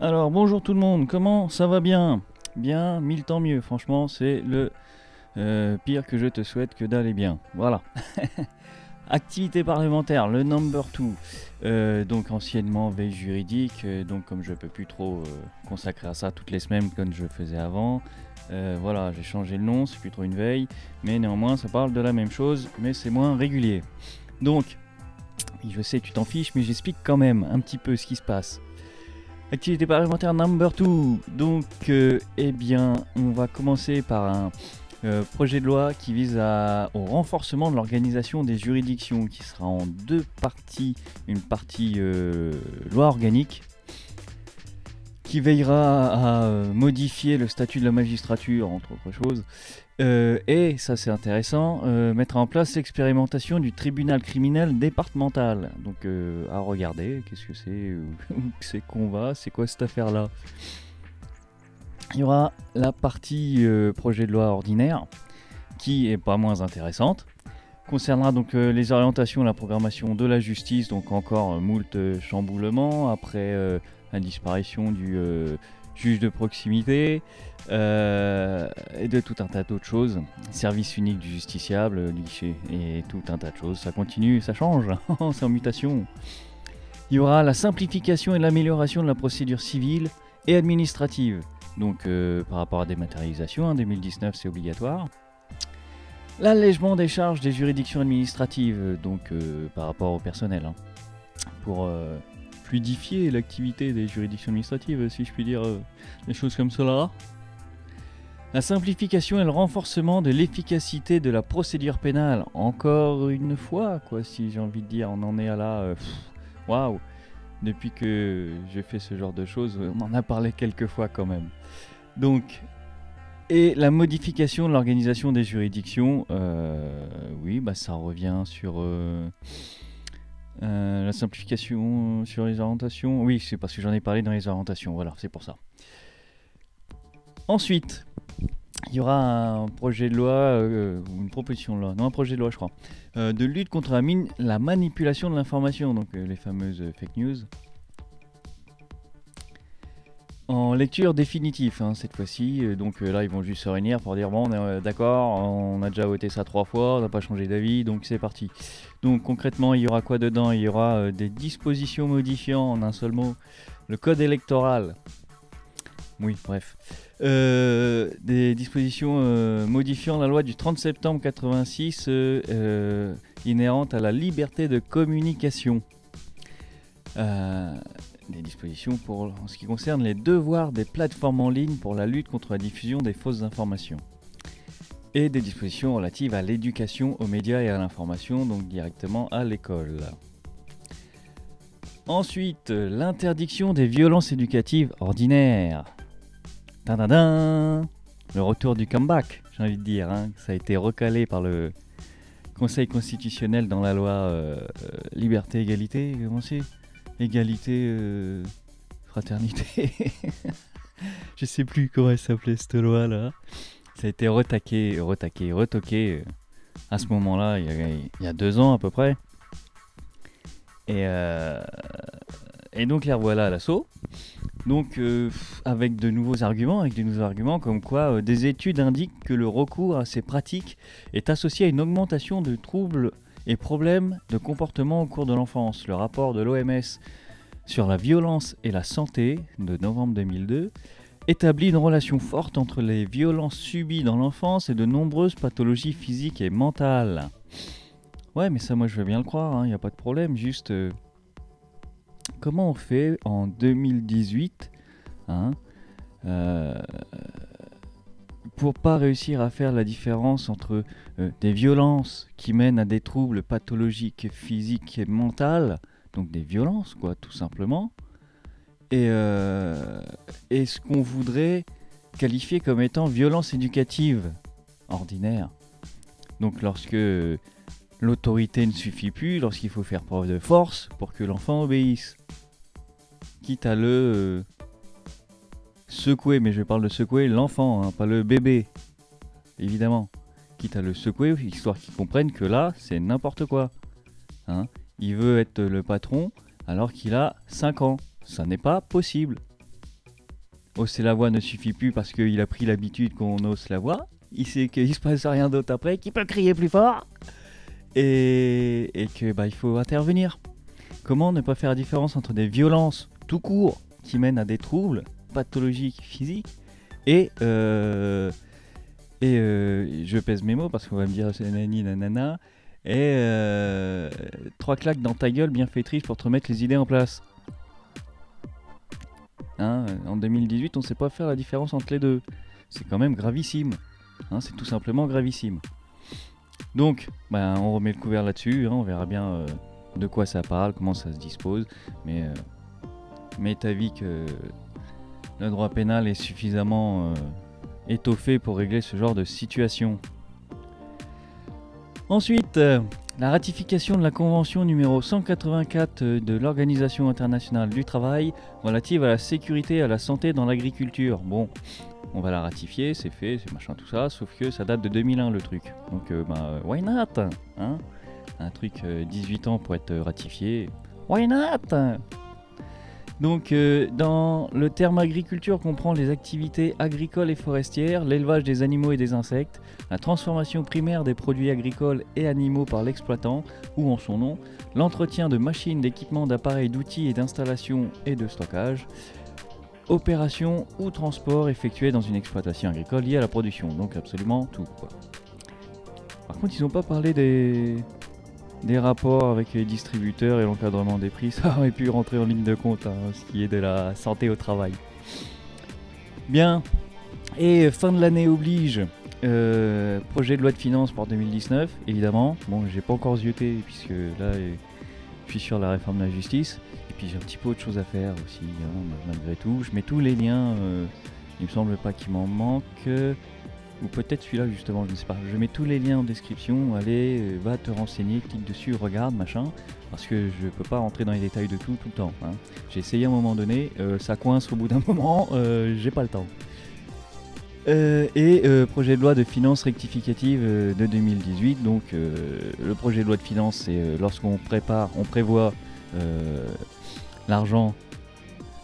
Alors bonjour tout le monde, comment ça va bien? Bien, mille temps mieux, franchement c'est le pire que je te souhaite que d'aller bien. Voilà. Activité parlementaire, le number 2, donc anciennement veille juridique, donc comme je peux plus trop consacrer à ça toutes les semaines comme je faisais avant, voilà, j'ai changé le nom, c'est plus trop une veille, mais néanmoins ça parle de la même chose, mais c'est moins régulier. Donc, je sais tu t'en fiches, mais j'explique quand même un petit peu ce qui se passe. Activité parlementaire number 2. Donc, eh bien, on va commencer par un projet de loi qui vise au renforcement de l'organisation des juridictions, qui sera en deux parties. Une partie loi organique, qui veillera à modifier le statut de la magistrature, entre autres choses. Et, ça c'est intéressant, mettre en place l'expérimentation du tribunal criminel départemental. Donc à regarder, qu'est-ce que c'est, où c'est qu'on va, c'est quoi cette affaire-là. Il y aura la partie projet de loi ordinaire, qui est pas moins intéressante. Concernera donc les orientations et la programmation de la justice, donc encore moult chamboulements, après la disparition du juge de proximité, et de tout un tas d'autres choses, service unique du justiciable, du guichet, et tout un tas de choses, ça continue, ça change, c'est en mutation. Il y aura la simplification et l'amélioration de la procédure civile et administrative, donc par rapport à la dématérialisation, en 2019 c'est obligatoire. L'allègement des charges des juridictions administratives, donc par rapport au personnel, pour fluidifier l'activité des juridictions administratives, si je puis dire des choses comme cela. La simplification et le renforcement de l'efficacité de la procédure pénale, encore une fois, quoi, si j'ai envie de dire, on en est à là, waouh, depuis que j'ai fait ce genre de choses, on en a parlé quelques fois quand même. Donc, et la modification de l'organisation des juridictions, oui, bah ça revient sur la simplification sur les orientations. Oui, c'est parce que j'en ai parlé dans les orientations, voilà, c'est pour ça. Ensuite, il y aura un projet de loi, une proposition de loi, non un projet de loi je crois, de lutte contre la manipulation de l'information, donc les fameuses fake news. En lecture définitive cette fois-ci, donc là ils vont juste se réunir pour dire bon on est d'accord, on a déjà voté ça 3 fois, on n'a pas changé d'avis, donc c'est parti. Donc concrètement il y aura quoi dedans? Il y aura des dispositions modifiant en un seul mot le code électoral. Oui bref. Des dispositions modifiant la loi du 30 septembre 86 inhérente à la liberté de communication. Des dispositions en ce qui concerne les devoirs des plateformes en ligne pour la lutte contre la diffusion des fausses informations. Et des dispositions relatives à l'éducation aux médias et à l'information, donc directement à l'école. Ensuite, l'interdiction des violences éducatives ordinaires. Tadadin, le retour du comeback, j'ai envie de dire. Ça a été recalé par le Conseil constitutionnel dans la loi liberté, égalité, comment c'est ? Égalité, fraternité. Je sais plus comment elle s'appelait cette loi là. Ça a été retoqué à ce moment-là, il y a 2 ans à peu près. Et donc les revoilà à l'assaut. Donc avec de nouveaux arguments, comme quoi des études indiquent que le recours à ces pratiques est associé à une augmentation de troubles et problèmes de comportement au cours de l'enfance. Le rapport de l'OMS sur la violence et la santé de novembre 2002 établit une relation forte entre les violences subies dans l'enfance et de nombreuses pathologies physiques et mentales. Ouais, mais ça moi je veux bien le croire, y a pas de problème, juste comment on fait en 2018 pour pas réussir à faire la différence entre des violences qui mènent à des troubles pathologiques physiques et mentales, donc des violences quoi tout simplement, et ce qu'on voudrait qualifier comme étant violence éducative ordinaire. Donc lorsque l'autorité ne suffit plus, lorsqu'il faut faire preuve de force pour que l'enfant obéisse, quitte à le secouer, mais je parle de secouer l'enfant, pas le bébé, évidemment. Quitte à le secouer, histoire qu'il comprenne que là, c'est n'importe quoi. Il veut être le patron alors qu'il a 5 ans. Ça n'est pas possible. hausser la voix ne suffit plus parce qu'il a pris l'habitude qu'on hausse la voix. Il sait qu'il se passe rien d'autre après, qu'il peut crier plus fort et que il faut intervenir. Comment ne pas faire la différence entre des violences tout court qui mènent à des troubles pathologiques physiques et je pèse mes mots parce qu'on va me dire c'est nani nanana et 3 claques dans ta gueule bienfaitrice pour te remettre les idées en place. Hein, en 2018, on ne sait pas faire la différence entre les deux. C'est quand même gravissime. Hein, c'est tout simplement gravissime. Donc, on remet le couvert là-dessus. Hein, on verra bien de quoi ça parle, comment ça se dispose. Mais t'as vu que le droit pénal est suffisamment étoffé pour régler ce genre de situation. Ensuite, la ratification de la convention numéro 184 de l'Organisation internationale du travail relative à la sécurité et à la santé dans l'agriculture. Bon, on va la ratifier, c'est fait, c'est machin tout ça, sauf que ça date de 2001 le truc. Donc, why not, hein? Un truc 18 ans pour être ratifié, why not? Donc, dans le terme agriculture comprend les activités agricoles et forestières, l'élevage des animaux et des insectes, la transformation primaire des produits agricoles et animaux par l'exploitant ou en son nom, l'entretien de machines, d'équipements, d'appareils, d'outils et d'installations et de stockage, opération ou transport effectué dans une exploitation agricole liée à la production. Donc absolument tout, quoi. Par contre, ils n'ont pas parlé des rapports avec les distributeurs et l'encadrement des prix. Ça aurait pu rentrer en ligne de compte, hein, ce qui est de la santé au travail. Bien, et fin de l'année oblige, projet de loi de finances pour 2019, évidemment. Bon, j'ai pas encore zioté puisque là, je suis sur la réforme de la justice. Et puis j'ai un petit peu autre chose à faire aussi, hein, malgré tout. Je mets tous les liens, il me semble pas qu'il m'en manque. Ou peut-être celui-là justement, je ne sais pas. Je mets tous les liens en description, allez, va te renseigner, clique dessus, regarde, machin. Parce que je peux pas rentrer dans les détails de tout le temps. Hein. J'ai essayé à un moment donné, ça coince au bout d'un moment, j'ai pas le temps. Projet de loi de finances rectificative de 2018. Donc le projet de loi de finances, c'est lorsqu'on prévoit l'argent.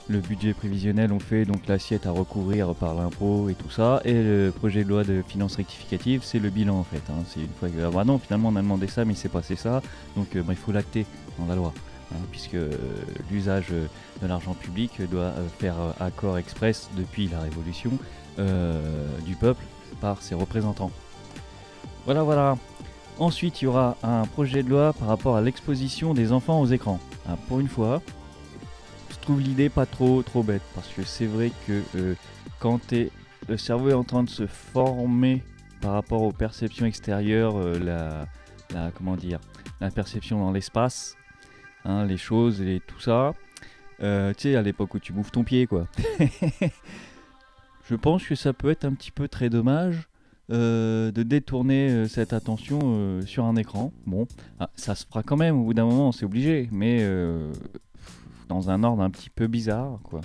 Le budget prévisionnel, on fait donc l'assiette à recouvrir par l'impôt et tout ça. Et le projet de loi de finances rectificative, c'est le bilan en fait. Hein. C'est une fois que non, finalement on a demandé ça, mais c'est passé ça. Donc il faut l'acter dans la loi, hein, puisque l'usage de l'argent public doit faire accord express depuis la Révolution du peuple par ses représentants. Voilà. Ensuite, il y aura un projet de loi par rapport à l'exposition des enfants aux écrans. Alors, pour une fois, je trouve l'idée pas trop bête, parce que c'est vrai que quand le cerveau est en train de se former par rapport aux perceptions extérieures, la perception dans l'espace, hein, les choses et tout ça, tu sais, à l'époque où tu bouffes ton pied, quoi. Je pense que ça peut être un petit peu très dommage de détourner cette attention sur un écran. Bon, ça se fera quand même, au bout d'un moment, c'est obligé, mais dans un ordre un petit peu bizarre, quoi.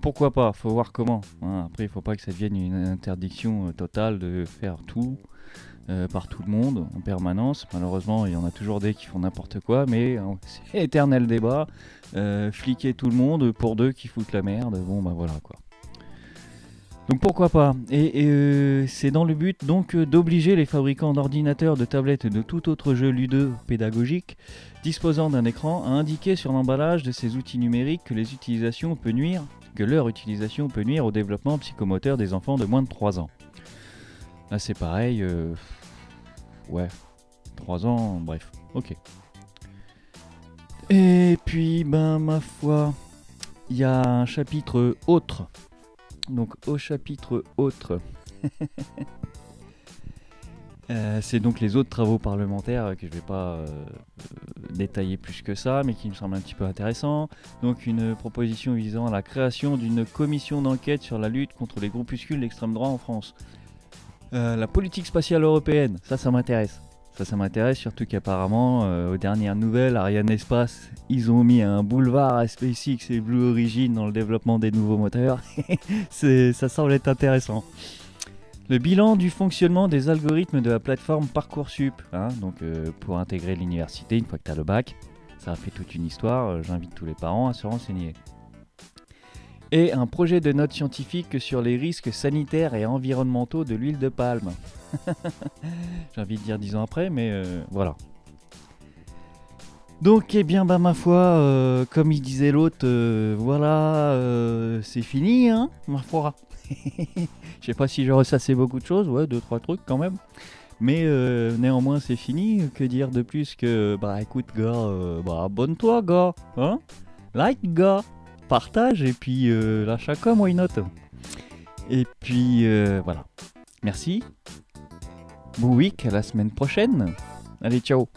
Pourquoi pas, faut voir comment. Hein. Après, il faut pas que ça devienne une interdiction totale de faire tout par tout le monde en permanence. Malheureusement, il y en a toujours des qui font n'importe quoi, mais c'est éternel débat. Fliquer tout le monde pour deux qui foutent la merde. Bon, voilà, quoi. Donc pourquoi pas. Et c'est dans le but donc d'obliger les fabricants d'ordinateurs, de tablettes et de tout autre jeu ludeux pédagogique disposant d'un écran à indiquer sur l'emballage de ces outils numériques que leur utilisation peut nuire au développement psychomoteur des enfants de moins de 3 ans. Là c'est pareil, 3 ans, bref, ok. Et puis ma foi, il y a un chapitre autre. Donc au chapitre autre, c'est donc les autres travaux parlementaires que je ne vais pas détailler plus que ça, mais qui me semblent un petit peu intéressants. Donc une proposition visant à la création d'une commission d'enquête sur la lutte contre les groupuscules d'extrême droite en France. La politique spatiale européenne, ça m'intéresse. Ça m'intéresse, surtout qu'apparemment, aux dernières nouvelles, Ariane Espace, ils ont mis un boulevard à SpaceX et Blue Origin dans le développement des nouveaux moteurs. Ça semble être intéressant. Le bilan du fonctionnement des algorithmes de la plateforme Parcoursup. Hein, donc pour intégrer l'université, une fois que tu as le bac, ça a fait toute une histoire. J'invite tous les parents à se renseigner. Et un projet de note scientifique sur les risques sanitaires et environnementaux de l'huile de palme. J'ai envie de dire 10 ans après, mais voilà. Donc, eh bien, bah, ma foi, comme il disait l'autre, voilà, c'est fini, hein, ma foi. Je sais pas si j'ai ressassé beaucoup de choses, ouais, 2-3 trucs quand même. Mais néanmoins, c'est fini. Que dire de plus que, bah écoute, gars, bah abonne-toi, gars, hein, like, gars, partage, et puis lâche un com, why not. Et puis voilà. Merci. Bon week, à la semaine prochaine. Allez, ciao.